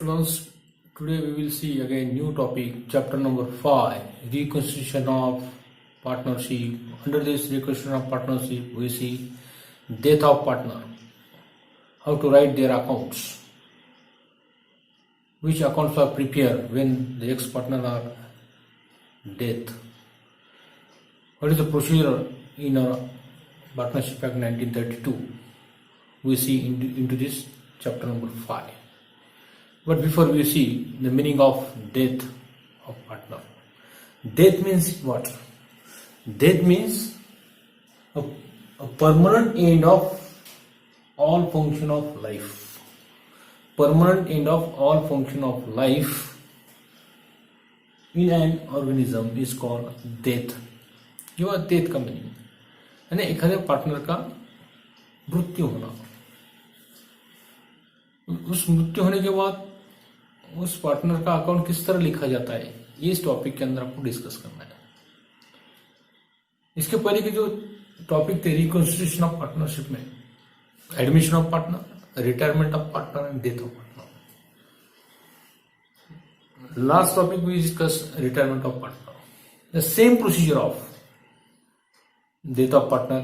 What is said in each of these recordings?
students, today we will see again new topic, chapter number 5, reconstitution of partnership. Under this reconstitution of partnership, we see death of partner, how to write their accounts, which accounts are prepared when the ex-partner are dead. What is the procedure in our Partnership Act 1932? We see into this chapter number 5. But before we see the meaning of death of partner. Death means what? Death means a permanent end of all function of life. Permanent end of all function of life in an organism is called death. किंवा death का meaning यानी एखाद्या partner का मृत्यु होना. उस मृत्यु होने के बाद उस पार्टनर का अकाउंट किस तरह लिखा जाता है, ये इस टॉपिक के अंदर आपको डिस्कस करना है. इसके पहले के जो टॉपिक थे रिकॉन्स्टिट्यूशन ऑफ पार्टनरशिप में admission of partner, retirement of partner and death of partner. Last topic we discuss retirement of partner. The same procedure of death of partner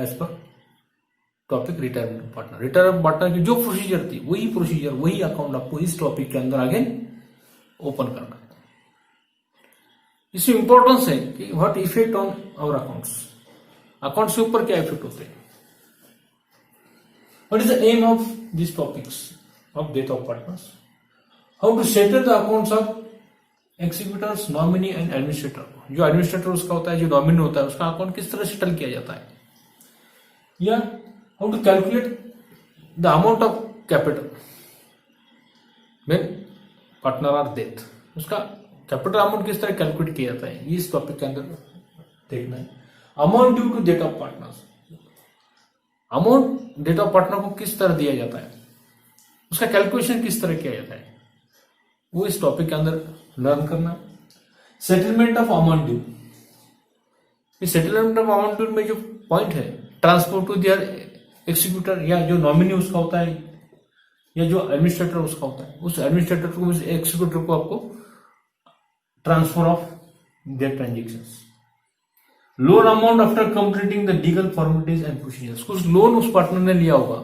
as per topic retirement of partner. Retirement partner की जो procedure थी वही procedure वही account आपको इस topic के अंदर आगे ओपन करना है. इसमें इंपॉर्टेंस है कि what effect on our accounts. Accounts के ऊपर क्या इफेक्ट होते हैं. What is the aim of this topics of death of partners. How to settle the accounts of executors, nominee and administrator. जो एडमिनिस्ट्रेटर उसका होता है, जो नॉमिनी होता है उसका अकाउंट किस तरह सेटल किया जाता है. या how to calculate the amount of capital when partner are death. उसका कैपिटल अमाउंट किस तरह कैलकुलेट किया जाता है, ये इस टॉपिक के अंदर देखना है. Amount due to death of partners. Amount death of partner को किस तरह दिया जाता है, उसका कैलकुलेशन किस तरह किया जाता है, वो इस टॉपिक के अंदर लर्न करना है. Settlement of amount due. इस सेटलमेंट ऑफ अमाउंट ड्यू में जो पॉइंट है, ट्रांसफर टू दियर एक्सिक्यूटर, या जो नॉमिनी उसका होता है या जो एडमिनिस्ट्रेटर उसका होता है, उस एडमिनिस्ट्रेटर को उस एक्सिक्यूटर को आपको transfer of their transactions. Loan amount after completing the legal formalities and procedures. कुछ लोन उस पार्टनर ने लिया होगा,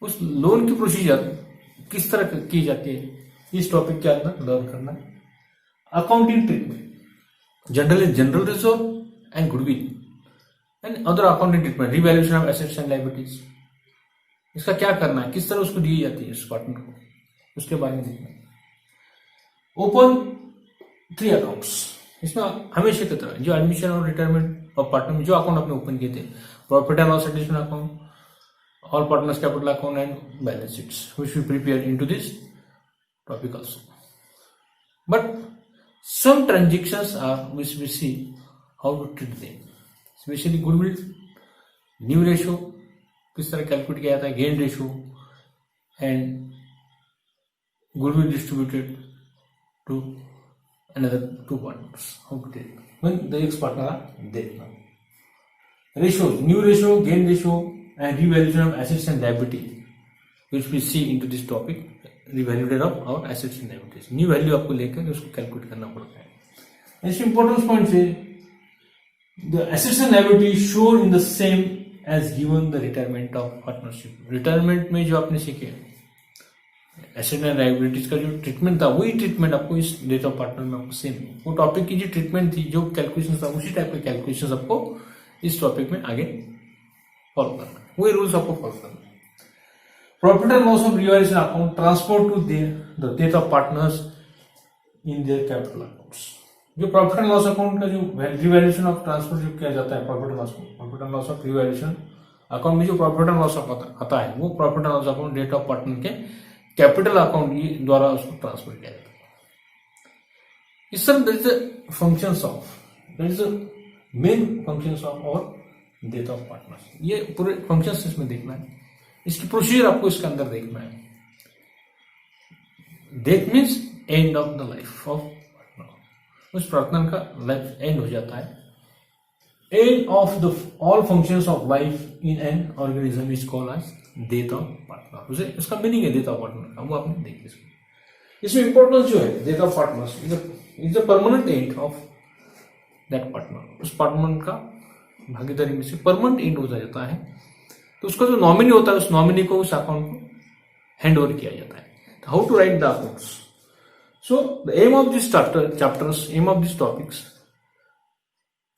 उस लोन की प्रोसीजर किस तरह की जाती है, इस टॉपिक के अंदर लर्न करना है. Accounting treatment, general reserve and goodwill and other accounting treatment. Revaluation of assets and liabilities. इसका क्या करना है, किस तरह उसको दी जाती है उस पार्टनर को, उसके बारे में देखना है. Open 3 accounts. इसमें हमेशा की तरह जो एडमिशन और रिटायरमेंट और पार्टनर में जो अकाउंट आपने ओपन किए थे, profit and loss adjustment account, all partners capital account and balance sheets which we prepare into this topic also. But some transactions are which we see how to treat them. Especially goodwill, new ratio किस तरह calculate किया जाता है, gain ratio and goodwill distributed to another 2 partners. How to treat when the ex partner are dead now. Ratios, new ratio, gain ratio and revaluation of assets and liability which we see into this topic. Revalued of our assets and liabilities. New value आपको लेकर उसको calculate करना पड़ता है. ऐसे important point है, the assets and liability showed in the same as given the retirement of partnership. Retirement में जो आपने सीखे एसेट एंड लायबिलिटीज का जो ट्रीटमेंट था, वही ट्रीटमेंट आपको इस डेथ ऑफ पार्टनर में आपको सेम, वो टॉपिक की जो ट्रीटमेंट थी, जो कैलकुलेशन था, उसी टाइप के कैलकुलेशन आपको इस टॉपिक में आगे फॉलो करना है. वही रूल्स आपको फॉलो करना है. Profit and loss of revaluation account transferred to the death of partners in their capital accounts. जो प्रॉफिट एंड लॉस अकाउंट का जो रिवैल्यूएशन ऑफ ट्रांसफर जो किया जाता है, profit and loss of revaluation account में जो प्रॉफिट एंड लॉस आता है, वो profit and loss account dead of partner के कैपिटल अकाउंट द्वारा उसको ट्रांसफर किया जाता है. इस तरह that is the functions of, that is the main functions of और डेथ ऑफ पार्टनर्स. ये पूरे फंक्शंस इसमें देखना है. इसकी प्रोसीजर आपको इसके अंदर देखना है. Death means end of the life of partner. उस पार्टनर का लाइफ एंड हो जाता है. End of the all functions of life in an organism is called as death of partner, उसे उसका मीनिंग है डेथ ऑफ पार्टनर का, वो आपने देखिए इसमें इंपॉर्टेंस जो है death of partners is the permanent end of that partner, उस पार्टनर का भागीदारी में से परमानेंट एंड हो जाता है, तो उसका जो नॉमिनी होता है उस नॉमिनी को उस अकाउंट को हैंड ओवर किया जाता है. How to write the accounts. So the aim of this chapters, aim of this topics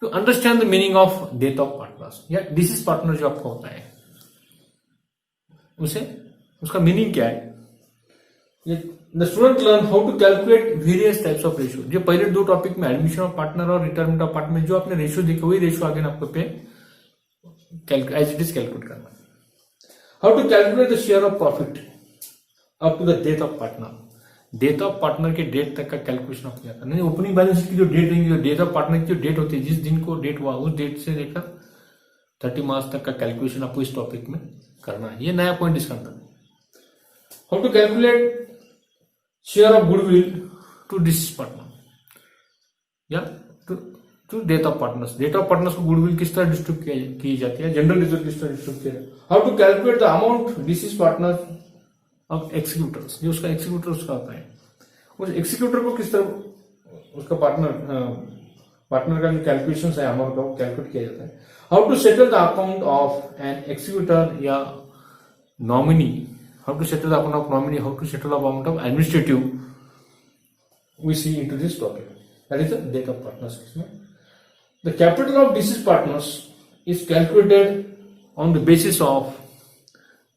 to understand the meaning of death of partners या डिसीज पार्टनर जो आपका होता है उसे उसका मीनिंग क्या है. The student learn how to calculate various types of ratio. जो पहले दो टॉपिक में एडमिशन ऑफ पार्टनर और रिटायरमेंट ऑफ पार्टनर जो आपने रेशियो देखे वही रेशियो आगे आपको पे एज इट इज कैलकुलेट करना है. How to calculate the share of profit up to the death of partner. Death of partner के डेट तक का कैलकुलेशन आपको क्या करना है. ओपनिंग बैलेंस शीट की जो डेट रहेगी, जो डेथ ऑफ पार्टनर की जो डेट होती है, जिस दिन को डेट हुआ उस डेट से लेकर 30 मार्च तक का कैलकुलेशन आपको इस टॉपिक में करना है. ये नया पॉइंट इसका अंदर. How to calculate share of goodwill to deceased partner या to death of partners. Death of partners को गुडविल किस तरह डिस्ट्रीब्यूट की जाती है, जनरल रिजर्व किस तरह डिस्ट्रीब्यूट किया जाता है. How to calculate the amount deceased partner of executors. जो उसका एक्सिक्यूटर उसका होता है, उस एक्सिक्यूटर को किस तरह उसका पार्टनर का जो कैलकुलेशन है अमाउंट का वो कैलकुलेट किया जाता है. How to settle the account of an executor या nominee. How to settle the account of nominee, how to settle the account of administrative we see into this topic. That is the death of partners. The capital of deceased partners is calculated on the basis of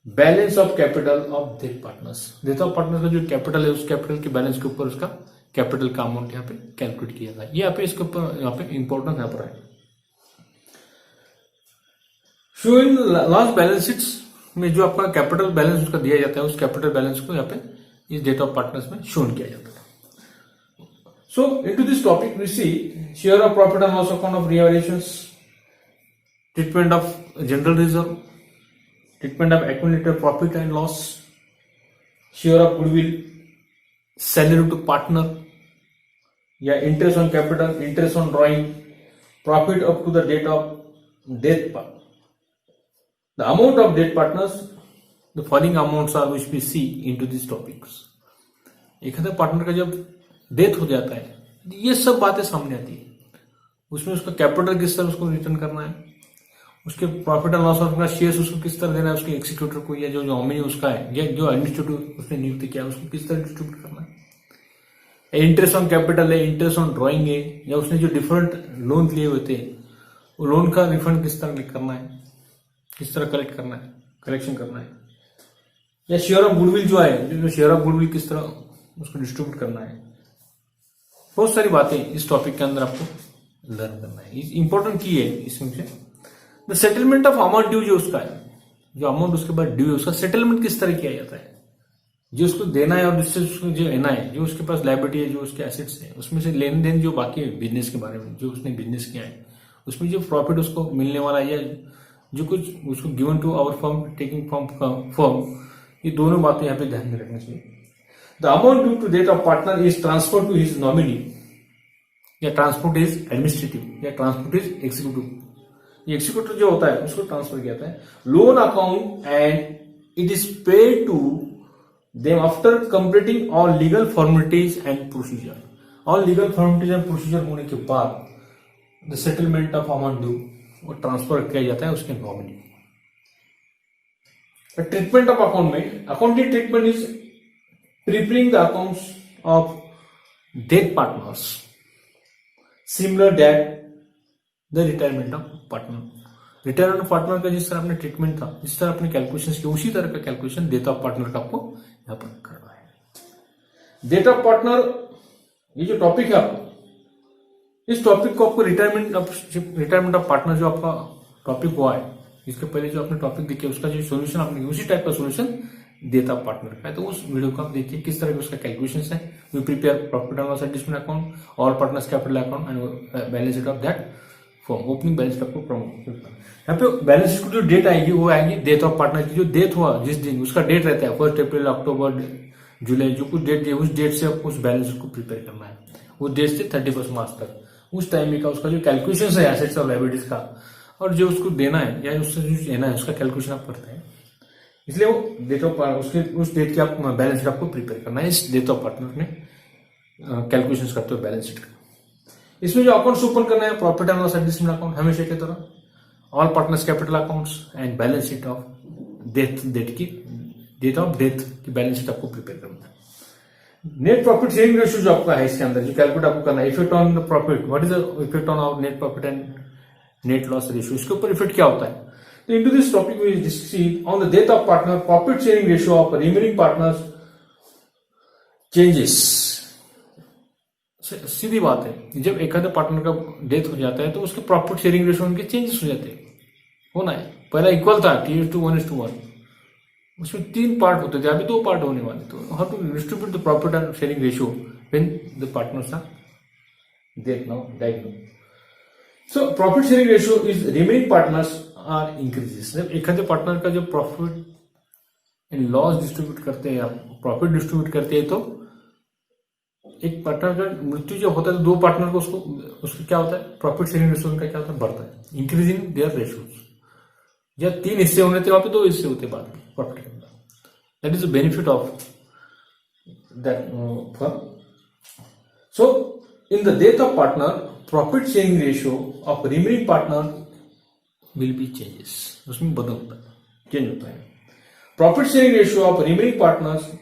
balance of capital of dead partners. Death of partners का जो capital है उस capital के balance के ऊपर उसका capital का amount यहाँ पे कैलकुलेट किया जाए. ये यहाँ पे इसके ऊपर यहाँ पे इंपॉर्टेंट यहाँ पर है. शोइंग लास्ट बैलेंस शीट्स में जो आपका कैपिटल बैलेंस उसका दिया जाता है उस कैपिटल बैलेंस को यहाँ पे इस डेट ऑफ पार्टनर्स में शोन किया जाता है. So into this topic we see share of profit and loss account of revaluations, treatment of general reserve, treatment of accumulated profit and loss, share of goodwill, salary to partner, interest on capital, interest on drawing, profit up to the date of death part. The amount of debt partners, the following amounts are which we see into these topics. एक partner का जब death हो जाता है ये सब बातें सामने आती है. उसमें उसका कैपिटल किस तरह उसको रिटर्न करना है, उसके प्रॉफिट एंड लॉस उसका शेयर्स उसको किस तरह देना है उसके एक्सिक्यूटर को, या जो नॉमिनी उसका है या जो एडमिनिस्ट्रेटिव उसने नियुक्त किया उसको किस तरह डिस्ट्रीब्यूट करना है. इंटरेस्ट ऑन कैपिटल है, इंटरेस्ट ऑन ड्रॉइंग है, या उसने जो डिफरेंट लोन लिए हुए थे वो लोन का रिफंड किस तरह करना है, किस तरह कलेक्ट करना है, कलेक्शन करना है. या शेयर ऑफ गुडविल जो है, जो शेयर ऑफ गुडविल किस तरह उसको डिस्ट्रीब्यूट करना है. बहुत सारी बातें इस टॉपिक के अंदर आपको लर्न करना है. इंपॉर्टेंट की है इसमें से the settlement of amount due. जो उसका है जो अमाउंट उसके बाद ड्यू है उसका सेटलमेंट किस तरह किया जाता है, जो उसको देना है और जिससे उसको जो लेना है, जो उसके पास लायबिलिटी है, जो उसके एसेट्स है उसमें से लेन देन जो बाकी है बिजनेस के बारे में, जो उसने बिजनेस किया है उसमें जो प्रॉफिट उसको मिलने वाला है या जो कुछ उसको given to our firm taking from firm, ये दोनों बातें यहाँ पे ध्यान में रखनी चाहिए. The amount due to death of partner is transferred to his nominee, या ट्रांसपोर्ट इज एडमिनिस्ट्रेटिव या ट्रांसपोर्ट इज एग्जीक्यूटिव. ये एग्जीक्यूटिव जो होता है उसको ट्रांसफर किया जाता है. Loan account and it is paid to them after completing all legal formalities and procedure. All legal formalities and procedure होने के बाद the settlement of amount due वो ट्रांसफर किया जाता है उसके नॉमिनी. ट्रीटमेंट ऑफ अकाउंट में accounting treatment is preparing the accounts of dead partners similar that the retirement of partner. Retirement of partner का जिस तरह आपने ट्रीटमेंट था, जिस तरह आपने कैलकुलेशन किया उसी तरह का कैलकुलेशन डेथ ऑफ पार्टनर का आपको यहां पर करना है. डेथ ऑफ पार्टनर ये जो टॉपिक है आपको, इस टॉपिक को आपको रिटायरमेंट ऑफ पार्टनर जो आपका टॉपिक हुआ है, इसके पहले जो आपने टॉपिक देखिए उसका जो सोल्यूशन आपने उसी टाइप का सोल्यूशन डेथ ऑफ पार्टनर का है. तो उस वीडियो को आप देखिए किस तरह के उसका कैलकुलेशन है. We prepare profit and loss adjustment account, all partners capital account and balance sheet of that form. Opening balance sheet आपको प्रमोट यहाँ पे बैलेंस शीट की जो डेट आएगी वो आएगी डेथ ऑफ पार्टनर की. जो डेथ हुआ जिस दिन उसका डेट रहता है 1 अप्रैल, अक्टूबर, जुलाई, जो कुछ डेट है उस डेट से आपको उस बैलेंस शीट को प्रिपेयर करना है. उस डेट से 31 मार्च तक उस टाइम का उसका जो कैलकुलेशन है एसेट्स और लायबिलिटीज का और जो उसको देना है या उससे जो लेना है उसका कैलकुलेशन आप करते हैं. इसलिए वो डेट ऑफ उसके उस डेट की आप बैलेंस शीट आपको प्रिपेयर करना है इस डेट ऑफ पार्टनर में कैलकुलेशन करते हो बैलेंस शीट का। इसमें जो अकाउंट्स ओपन करना है profit and loss adjustment account हमेशा की तरह all partners capital accounts and balance sheet of date of death की बैलेंस शीट आपको प्रिपेयर करना है। नेट प्रॉफिट शेयरिंग रेशियो जो आपका है इसके अंदर जो कैलकुलेट आपको करना है effect on the profit, what is the effect on our net profit and net loss ratio, इसके ऊपर इफेक्ट क्या होता है। तो into this topic we discuss on the death of partner profit sharing ratio of remaining partners changes. सीधी बात है, जब एक आधे पार्टनर का डेथ हो जाता है तो उसके प्रॉफिट शेयरिंग रेशियो उनके चेंजेस हो जाते हैं। होना है, पहला इक्वल था T:1:1, उसमें 3 पार्ट होते थे, अभी 2 पार्ट होने वाले। तो how to distribute the profit and sharing ratio when the partners are death now died now. So profit sharing ratio is remaining partners are increases. जब एक आधे पार्टनर का जो प्रॉफिट एंड लॉस डिस्ट्रीब्यूट करते हैं या प्रॉफिट डिस्ट्रीब्यूट करते हैं तो एक पार्टनर का मृत्यु जब होता है तो 2 पार्टनर को उसको क्या होता है प्रॉफिट शेयरिंग रेशियो उनका क्या होता है बढ़ता है, इंक्रीजिंग देयर रेशियोज। या 3 हिस्से होने थे वहां पे 2 हिस्से होते बाद में प्रॉफिट के अंदर। That is the benefit of that firm. So in the death of partner profit sharing ratio of remaining partner will be changes, उसमें बदल होता है, चेंज होता है। Profit sharing ratio of remaining partners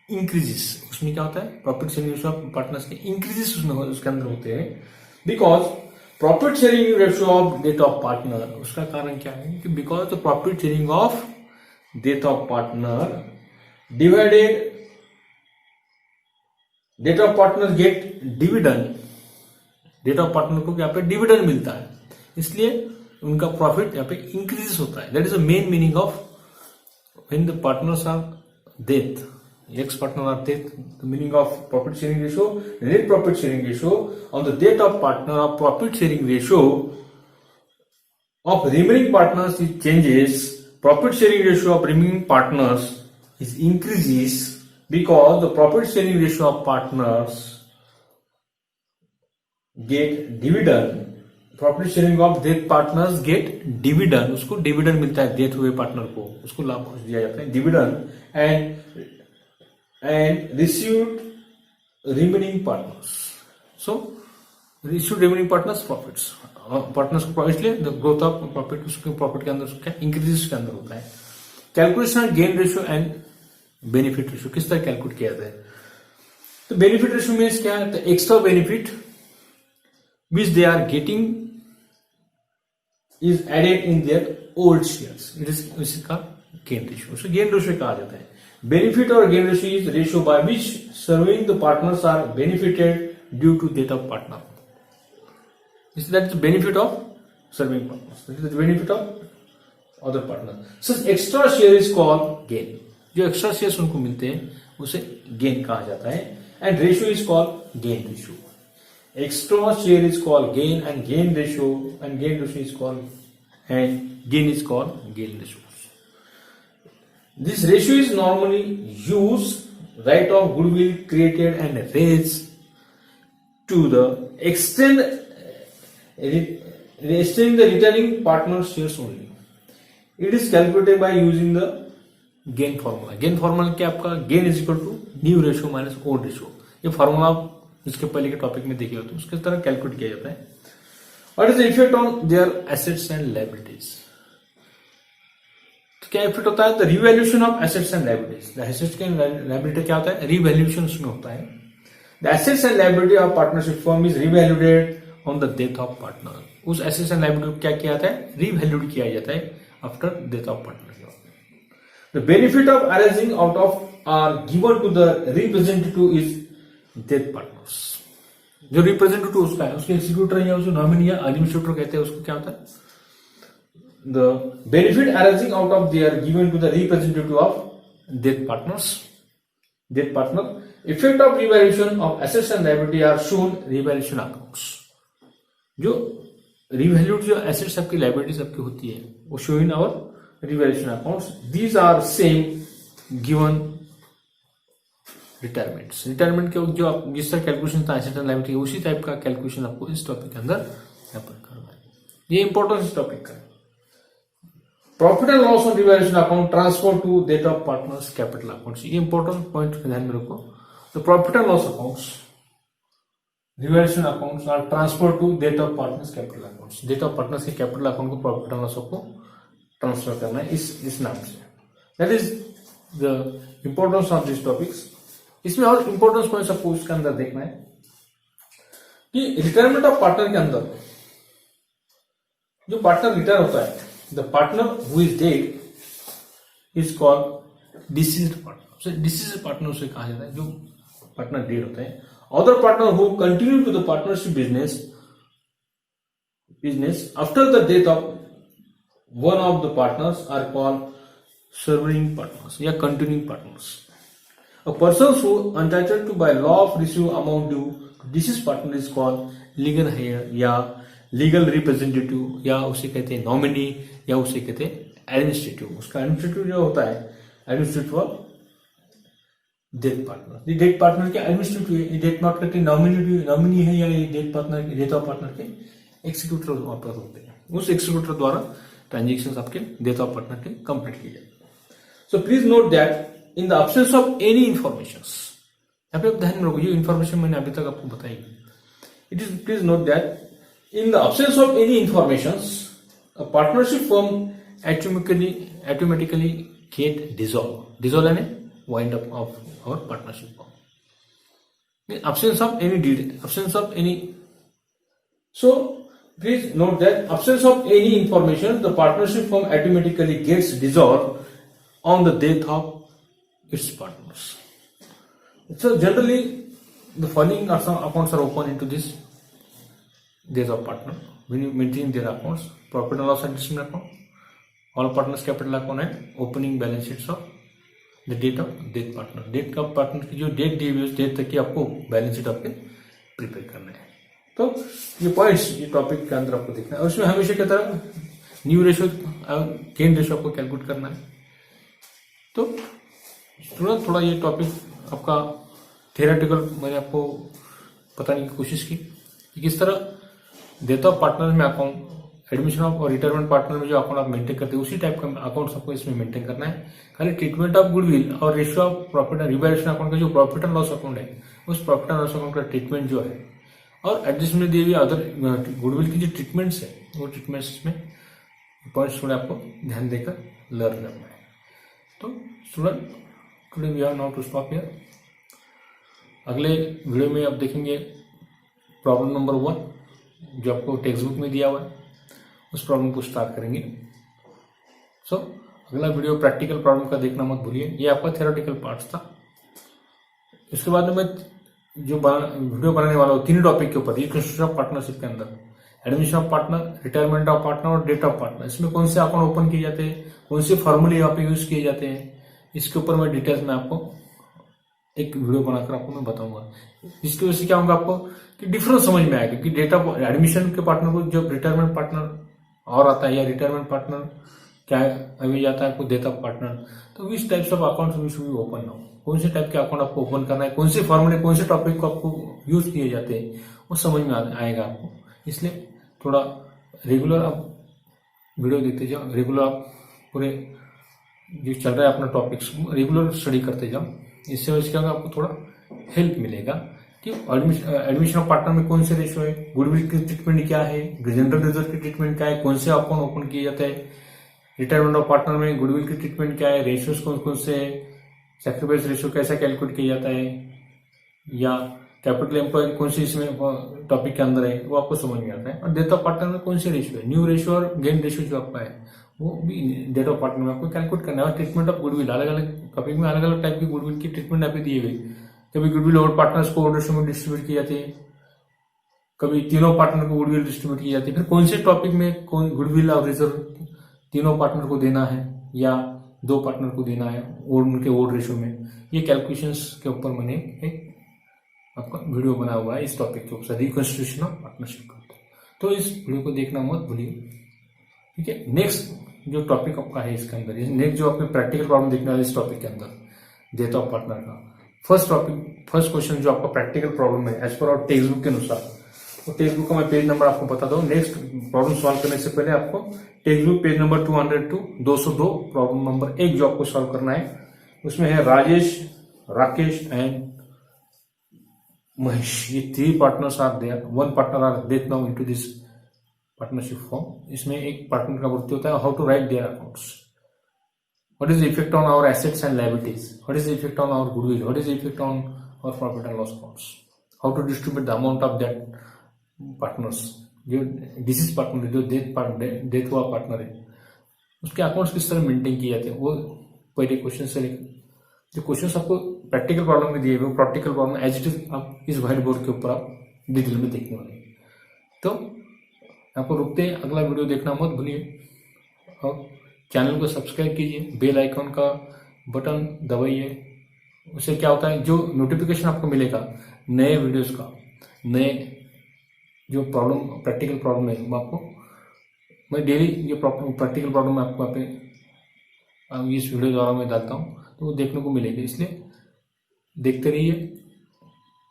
increases, उसमें क्या होता है profit sharing ratio of partners के इंक्रीजेस उसमें उसके अंदर होते हैं। Because profit sharing ratio of death of partner, उसका कारण क्या है कि because the profit sharing of death of partner divided death of partner gate dividend, death of partner को यहाँ पे डिविडेंड मिलता है, इसलिए उनका प्रॉफिट यहाँ पे इंक्रीज होता है। That is the main meaning of when the partners are death, ex partner are death, the meaning of profit sharing ratio, net profit sharing ratio on the death of partner of profit sharing ratio of remaining partners is changes, profit sharing ratio of remaining partners is increases because the profit sharing ratio of partners get dividend, profit sharing of death partners gate dividend, उसको dividend मिलता है death हुए partner को, उसको लाभ दिया जाता है dividend and received remaining partners. So received remaining partners profits, partners को इसलिए द ग्रोथ ऑफ प्रॉफिट उसके प्रॉफिट के अंदर क्या इंक्रीज के अंदर होता है। Calculation gain ratio and benefit ratio किस तरह कैलकुलेट किया जाता है। तो बेनिफिट रेशियो में क्या है, extra benefit which they are getting is added in their old shares, it is इसका गेन रेशियो, उसे गेन रेशियो कहा जाता है। Benefit or gain ratio is ratio by which serving the partners are benefited due to death of partner. That is the benefit of serving partners. That is the benefit of other partner. Such extra share is called gain. जो extra shares उनको मिलते हैं उसे gain कहा जाता है and ratio is called gain ratio. Extra share is called gain and gain ratio is called and gain is called gain ratio. This ratio is normally used right of goodwill created and raised to the extent the returning partner shares only. It is calculated by using the gain formula. Gain formula क्या आपका gain is equal to new ratio minus old ratio. ये formula इसके पहले के topic में देखे हो तो उसके तरह कैलकुलेट किया जाता है। What is the effect on their assets and liabilities? क्या इफेक्ट होता है, the revaluation of assets and liabilities. Assets के लायबिलिटी क्या होता है, रिवैल्यूएशन उसमें होता है। The assets and liability of partnership firm is revaluated on the death of partner. उस एसेट्स एंड लायबिलिटी को क्या किया जाता है, रिवैल्यूड किया जाता है after death of partner. The benefit of arising out of are given to the representative is death partners. जो रिप्रेजेंटेटिव उसका है, उसके एग्जीक्यूटर या उसको नॉमिनी या एडमिनिस्ट्रेटर कहते हैं, उसको क्या होता है, the benefit arising out of they are given to the representative of death partners. Death partner effect of revaluation of assets and liability are shown revaluation accounts. जो revalued जो assets आपकी liabilities आपकी होती है वो show in our revaluation accounts. These are same given retirements. Retirement के जो आप जिस तरह कैलकुलेशन था assets and liability उसी टाइप का कैलकुलेशन आपको इस टॉपिक के अंदर यहाँ पर करना है। ये इंपॉर्टेंस इस टॉपिक का है। Profit and loss on revaluation account transfer to dead of partners capital accounts, ये इंपॉर्टेंट पॉइंट ध्यान में रखो। तो profit and loss accounts revaluation accounts are transfer to dead of partners capital accounts, dead of partners के capital account को profit and loss को transfer करना है इस नाम से। That is the importance of this topics. इसमें और इंपॉर्टेंस पॉइंट्स आपको इसके अंदर देखना है कि रिटायरमेंट ऑफ पार्टनर के अंदर जो पार्टनर रिटायर होता है, the partner who is dead is called deceased partner. Deceased partner उसे कहा जाता है जो पार्टनर डेड होता है। Other partner who continue to the partnership business after the death of one of the partners are called serving partners या continuing partners. A person who entitled to by law of receive amount due to deceased partner is called legal heir या legal representative या उसे कहते हैं nominee या उसे कहते हैं एडमिनिस्ट्रेटिव। उसका एडमिनिस्ट्रेटिव जो होता है एडमिनिस्ट्रेटिव ऑफ डेथ पार्टनर। ये डेथ पार्टनर के एडमिनिस्ट्रेटिव है, ये डेथ पार्टनर के नॉमिनी है या ये death partner death of partner के एक्सिक्यूटर होते हैं। उस एक्सिक्यूटर द्वारा ट्रांजेक्शन आपके डेथ ऑफ पार्टनर के कंप्लीट किए जाते हैं। So please note that in the absence of any information, यहाँ पे आप ध्यान में रखो, ये इंफॉर्मेशन मैंने अभी तक आपको बताई। It is please note that in the absence of any information a partnership firm automatically get dissolve यानी wind up of our partnership firm. absence of any so please note that absence of any information the partnership firm automatically gets dissolved on the death of its partners. So generally the following accounts are open into this death of partner when you maintain their accounts: profit and loss adjustment account, all partners capital account and opening balance sheets of the date of death partner। Date का partner की जो date दी हुई है उस date तक की आपको balance sheet आपके प्रिपेयर करना है। तो ये पॉइंट्स ये टॉपिक के अंदर आपको देखना है और उसमें हमेशा की तरह न्यू रेशियो गेन रेशियो आपको कैलकुलेट करना है। तो थोड़ा ये टॉपिक आपका थियोरेटिकल मैंने आपको बताने की कोशिश की कि किस तरह डेथ ऑफ पार्टनर में अकाउंट एडमिशन ऑफ और रिटायरमेंट पार्टनर में जो अकाउंट आप मेंटेन करते हैं उसी टाइप का अकाउंट आपको इसमें मेंटेन करना है। खाली ट्रीटमेंट ऑफ गुडविल और ratio of profit and revaluation account का जो प्रॉफिट एंड लॉस अकाउंट है उस प्रॉफिट एंड लॉस अकाउंट का ट्रीटमेंट जो है और एडजस्टमेंट दी हुई अदर गुडविल की जो ट्रीटमेंट्स है वो ट्रीटमेंट्स में पॉइंट्स थोड़े आपको ध्यान देकर लर्न करना है। तो student today we are now to stop here. अगले वीडियो में आप देखेंगे प्रॉब्लम नंबर 1 जो आपको टेक्स्ट बुक में दिया हुआ है, उस प्रॉब्लम को स्टार्ट करेंगे। सो अगला वीडियो प्रैक्टिकल प्रॉब्लम का देखना मत भूलिए। ये आपका थ्योरेटिकल पार्ट था। इसके बाद में मैं जो वीडियो बनाने वाला हूँ 3 टॉपिक के ऊपर, रिकंस्ट्रक्शन ऑफ पार्टनरशिप के अंदर admission of partner, retirement of partner और डेट ऑफ पार्टनर, इसमें कौन से अकाउंट ओपन किए जाते हैं, कौन से फॉर्मूले यहाँ पे यूज किए जाते हैं, इसके ऊपर मैं डिटेल्स में आपको एक वीडियो बनाकर आपको मैं बताऊंगा। इसकी वजह से क्या होगा आपको कि डिफरेंस समझ में आएगा कि डेट ऑफ एडमिशन के पार्टनर को जब रिटायरमेंट पार्टनर और आता है या रिटायरमेंट पार्टनर क्या अभी जाता है आपको डेट ऑफ पार्टनर, तो which types of account we should be open now, कौन से टाइप के अकाउंट आपको ओपन करना है, कौन से फॉर्मूले कौन से टॉपिक को आपको यूज किए जाते हैं वो समझ में आएगा आपको। इसलिए थोड़ा रेगुलर आप वीडियो देखते जाओ, रेगुलर आप पूरे जो चल रहा है अपना टॉपिक्स रेगुलर स्टडी करते जाओ। इससे वजह क्या होगा आपको थोड़ा हेल्प मिलेगा कि एडमिशन ऑफ पार्टनर में कौन से रेशियो है, गुडविल की ट्रीटमेंट क्या है, जनरल रिजर्व की ट्रीटमेंट क्या है, कौन से अकाउंट ओपन किए जाते हैं, रिटायरमेंट ऑफ पार्टनर में गुडविल की ट्रीटमेंट क्या है, रेशियोज कौन कौन से है, सैक्रिफाइस रेशियो कैसा कैलकुलेट किया जाता है या कैपिटल एम्प्लॉय कौन सी इसमें टॉपिक के अंदर है वो आपको समझ में आता है। और डेट ऑफ पार्टनर में कौन से रेशियो है, न्यू रेशियो और गेन रेशियो जो आपका है वो भी डेट ऑफ पार्टनर में आपको कैलकुलेट करना है। और ट्रीटमेंट ऑफ गुडविल अलग अलग टॉपिक में अलग अलग टाइप की गुडविल की ट्रीटमेंट आपको दी गई। कभी गुडविल ओवर पार्टनर्स को ओवर रेशियो में डिस्ट्रीब्यूट की जाती है, कभी तीनों पार्टनर को गुडविल डिस्ट्रीब्यूट की जाती है, फिर कौन से टॉपिक में कौन गुडविल और रिजर्व तीनों पार्टनर को देना है या 2 पार्टनर को देना है और उनके ओवर रेशियो में, ये कैलकुलेशंस के ऊपर मैंने एक आपका वीडियो बना हुआ है इस टॉपिक के ऊपर, रिकंस्ट्रक्शन ऑफ पार्टनरशिप का। तो इस वीडियो को देखना मत भूलिए, ठीक है। नेक्स्ट जो टॉपिक आपका है इसके अंदर, नेक्स्ट जो आपने प्रैक्टिकल प्रॉब्लम देखना है इस टॉपिक के अंदर डेथ ऑफ पार्टनर का फर्स्ट क्वेश्चन जो आपका प्रैक्टिकल प्रॉब्लम है as per our text book के अनुसार, तो टेक्स्ट बुक का मैं पेज नंबर आपको बता दूं। नेक्स्ट प्रॉब्लम सॉल्व करने से पहले आपको text book page number 202 problem number 1 जो आपको सॉल्व करना है, उसमें है राजेश, राकेश एंड महेश, ये 3 partners are there, 1 partner are death now into this partnership form. इसमें एक पार्टनर का मृत्यु होता है। How to write their accounts, what is the effect on our assets and liabilities, what is the effect on our goodwill, what is the effect on our profit and loss accounts, how to distribute the amount of that partners, जो disease partner है, जो death हुआ partner है, उसके accounts किस तरह maintain किए जाते हैं, वो पहले क्वेश्चन से जो क्वेश्चन आपको प्रैक्टिकल प्रॉब्लम में दिए हुए, practical problem as it is आप इस व्हाइट बोर्ड के ऊपर आप डिटेल में देखने वाले। तो आपको रुकते हैं, अगला वीडियो देखना मत भूलिए और चैनल को सब्सक्राइब कीजिए, बेल आइकॉन का बटन दबाइए। उससे क्या होता है, जो नोटिफिकेशन आपको मिलेगा नए वीडियोस का, नए जो प्रॉब्लम प्रैक्टिकल प्रॉब्लम है, मैं डेली ये प्रैक्टिकल प्रॉब्लम आपको इस वीडियो द्वारा मैं डालता हूँ, तो वो देखने को मिलेगा। इसलिए देखते रहिए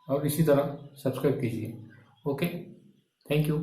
और इसी तरह सब्सक्राइब कीजिए। Okay, thank you.